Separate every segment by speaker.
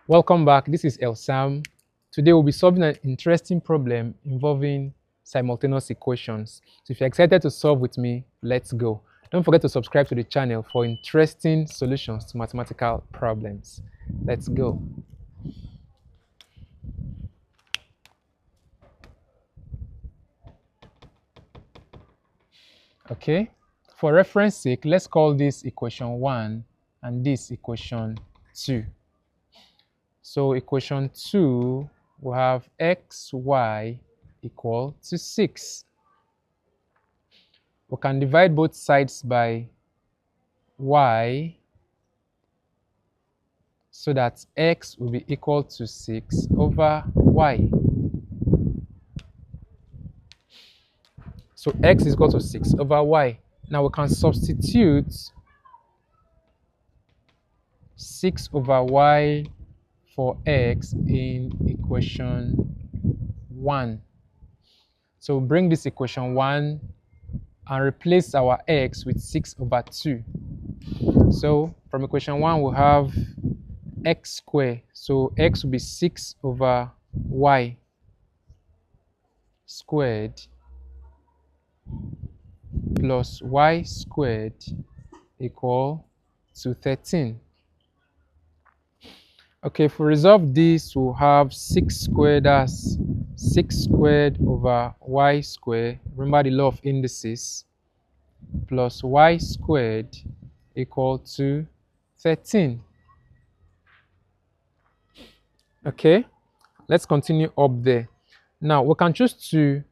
Speaker 1: Welcome back. This is Samm. Today we'll be solving an interesting problem involving simultaneous equations. So if you're excited to solve with me, let's go. Don't forget to subscribe to the channel for interesting solutions to mathematical problems. Let's go. Okay, for reference sake, let's call this equation 1 and this equation 2. So equation 2 will have xy equal to 6. We can divide both sides by y so that x will be equal to 6 over y. So x is equal to 6 over y. Now we can substitute 6 over y for x in equation 1. So we'll bring this equation 1 and replace our x with 6 over 2. So from equation 1 we'll have x squared. So x will be 6 over y squared plus y squared equal to 13. Okay, if we resolve this, we'll have 6 squared, that's 6 squared over y squared, remember the law of indices, plus y squared equal to 13. Okay, let's continue up there. Now, we can choose to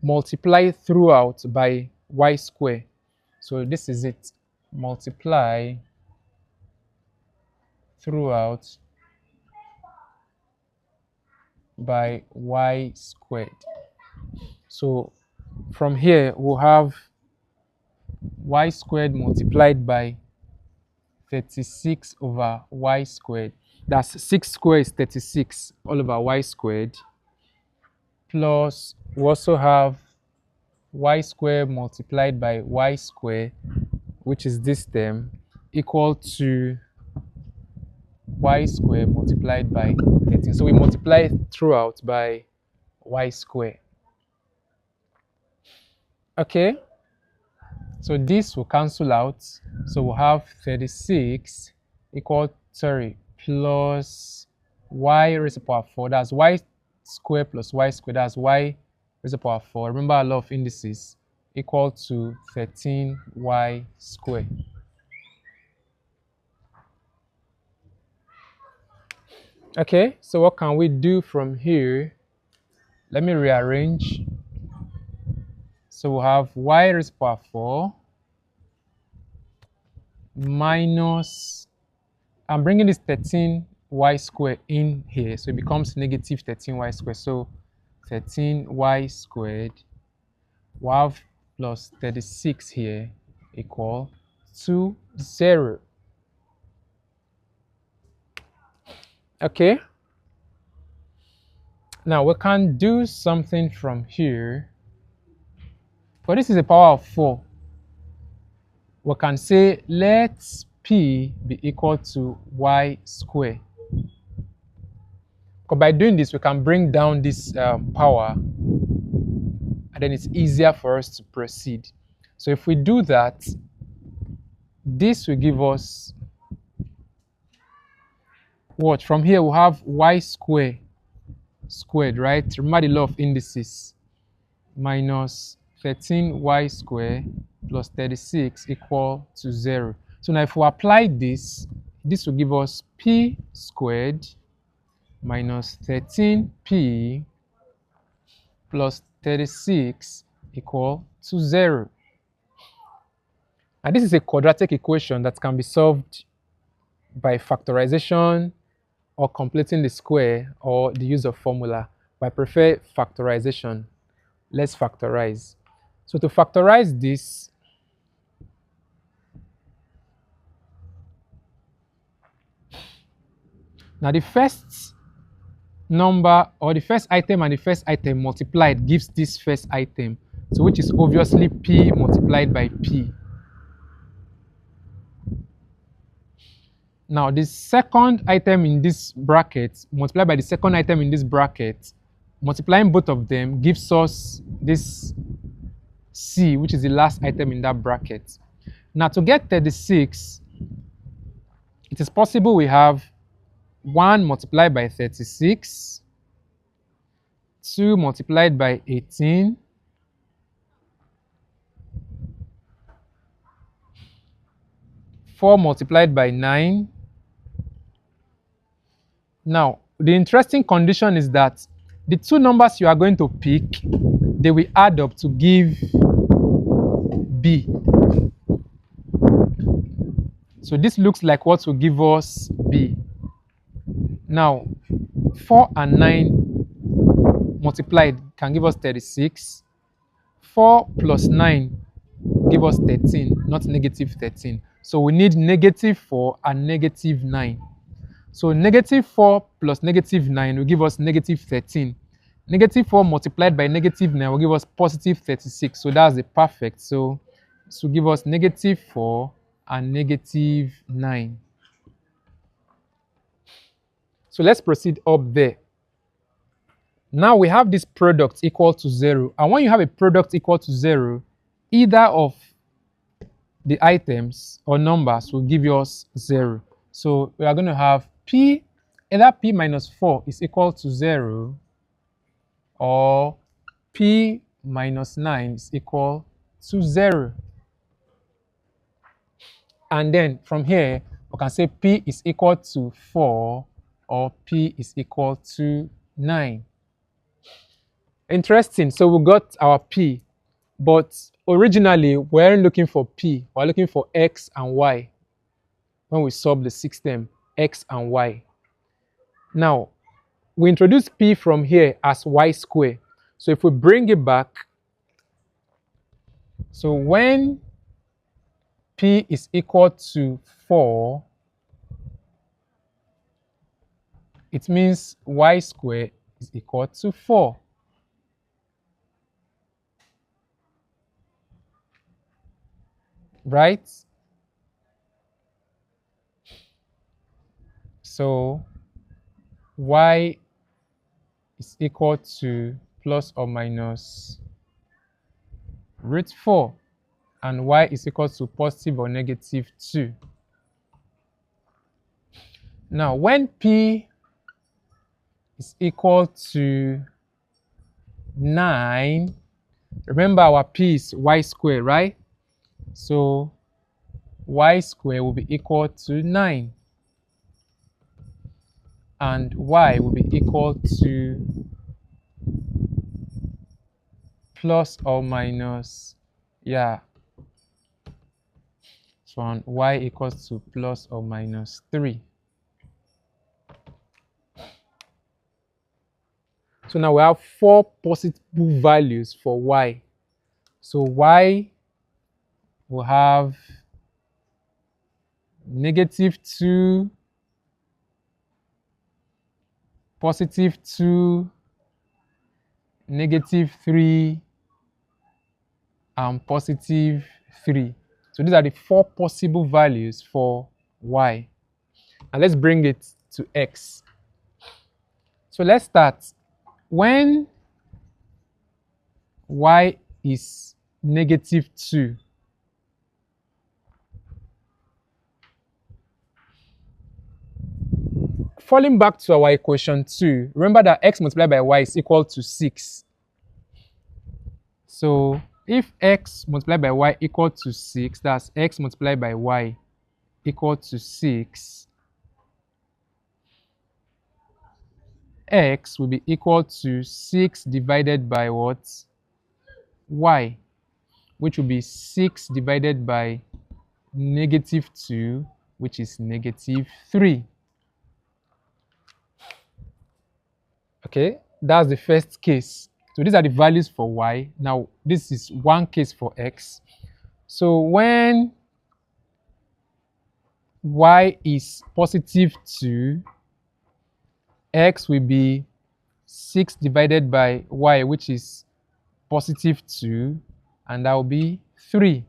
Speaker 1: multiply throughout by y squared. So this is it, multiply throughout by y squared. So from here we'll have y squared multiplied by 36 over y squared. That's 6 squared is 36 all over y squared, plus we also have y squared multiplied by y squared, which is this term, equal to y squared multiplied by 13. So we multiply throughout by y squared. Okay, so this will cancel out. So we'll have 36 equal 30 plus y raised to the power 4. That's y squared plus y squared. That's y raised to the power 4. Remember our law of indices, equal to 13y squared. Okay, so what can we do from here? Let me rearrange. So we'll have y raised to the power 4 minus, I'm bringing this 13y squared in here, so it becomes negative 13y squared. So 13y squared, we'll have plus 36 here equal to 0. Okay, now we can do something from here. For this is a power of 4. We can say let p be equal to y squared. Because by doing this, we can bring down this power, and then it's easier for us to proceed. So if we do that, this will give us what? From here we'll have y squared, right? Remember the law of indices, minus 13y squared plus 36 equal to 0. So now if we apply this, this will give us p squared minus 13p plus 36 equal to 0. And this is a quadratic equation that can be solved by factorization or completing the square or the use of formula. But I prefer factorization. Let's factorize. So to factorize this, now the first number or the first item and the first item multiplied gives this first item, so which is obviously p multiplied by p. Now, the second item in this bracket multiplied by the second item in this bracket, multiplying both of them gives us this C, which is the last item in that bracket. Now, to get 36, it is possible we have 1 multiplied by 36, 2 multiplied by 18, 4 multiplied by 9. Now, the interesting condition is that the two numbers you are going to pick, they will add up to give B. So this looks like what will give us B. Now, 4 and 9 multiplied can give us 36. 4 plus 9 give us 13, not negative 13. So we need negative 4 and negative 9. So negative 4 plus negative 9 will give us negative 13. Negative 4 multiplied by negative 9 will give us positive 36. So that's the perfect. So this will give us negative 4 and negative 9. So let's proceed up there. Now we have this product equal to 0. And when you have a product equal to 0, either of the items or numbers will give us 0. So we are going to have P, either P minus 4 is equal to 0, or P minus 9 is equal to 0. And then from here, we can say P is equal to 4 or P is equal to 9. Interesting. So we got our P, but originally we weren't looking for P. We're looking for X and Y when we solve the system, X and Y. Now, we introduce P from here as Y squared. So if we bring it back, so when P is equal to 4, it means Y squared is equal to 4. Right? So Y is equal to plus or minus root 4, and Y is equal to positive or negative 2. Now, when P is equal to 9, remember our P is Y squared, right? So Y squared will be equal to 9. And Y will be equal to plus or minus, so on Y equals to plus or minus 3. So now we have 4 possible values for Y. So Y will have negative 2, positive 2, negative 3, and positive 3. So these are the 4 possible values for Y. And let's bring it to X. So let's start. When Y is negative 2, falling back to our equation 2, remember that X multiplied by Y is equal to 6. So if X multiplied by Y equal to 6, that's X multiplied by Y equal to 6, X will be equal to 6 divided by what? Y, which will be 6 divided by negative 2, which is negative 3. Okay, that's the first case. So these are the values for Y. Now, this is one case for X. So when Y is positive 2, X will be 6 divided by Y, which is positive 2, and that will be 3.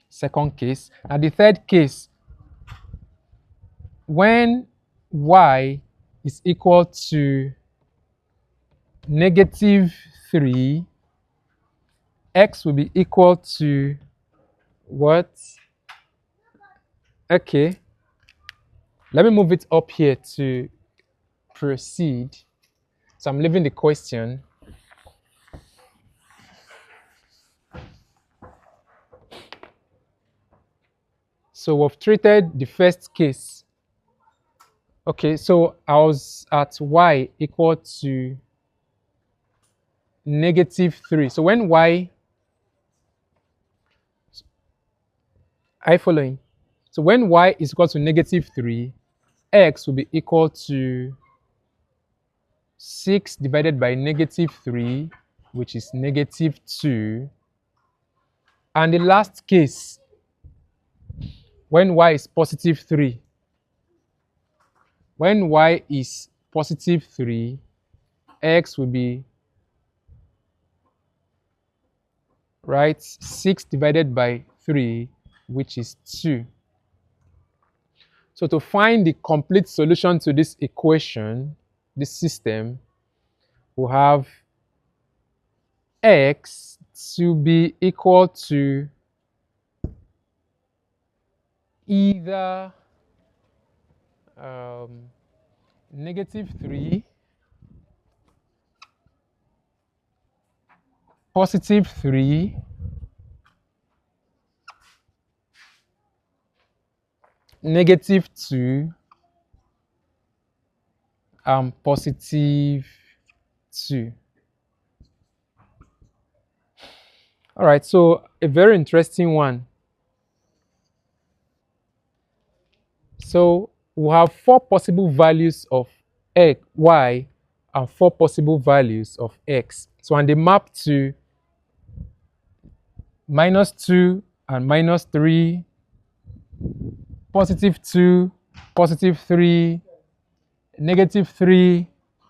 Speaker 1: Second case. And the third case, when y is equal to -3, x will be equal to what? Okay, let me move it up here to proceed. So I'm leaving the question. So we've treated the first case. Okay, so I was at y equal to -3. So when y, I following? So when y is equal to -3, x will be equal to 6 divided by -3, which is -2. And the last case, when y is +3, when y is +3, x will be, right, 6 divided by 3, which is 2. So to find the complete solution to this equation, this system, we'll have x to be equal to either -3, +3, -2, and +2. All right, so a very interesting one. So we have 4 possible values of x, y, and 4 possible values of x. So and they map to -2 and -3, +2, +3, -3,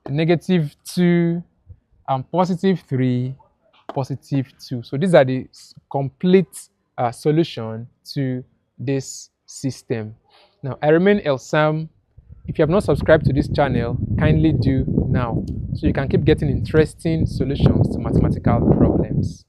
Speaker 1: -2, and +3, +2. So these are the complete solution to this system. Now, I remain Earl Samm. If you have not subscribed to this channel, kindly do now so you can keep getting interesting solutions to mathematical problems.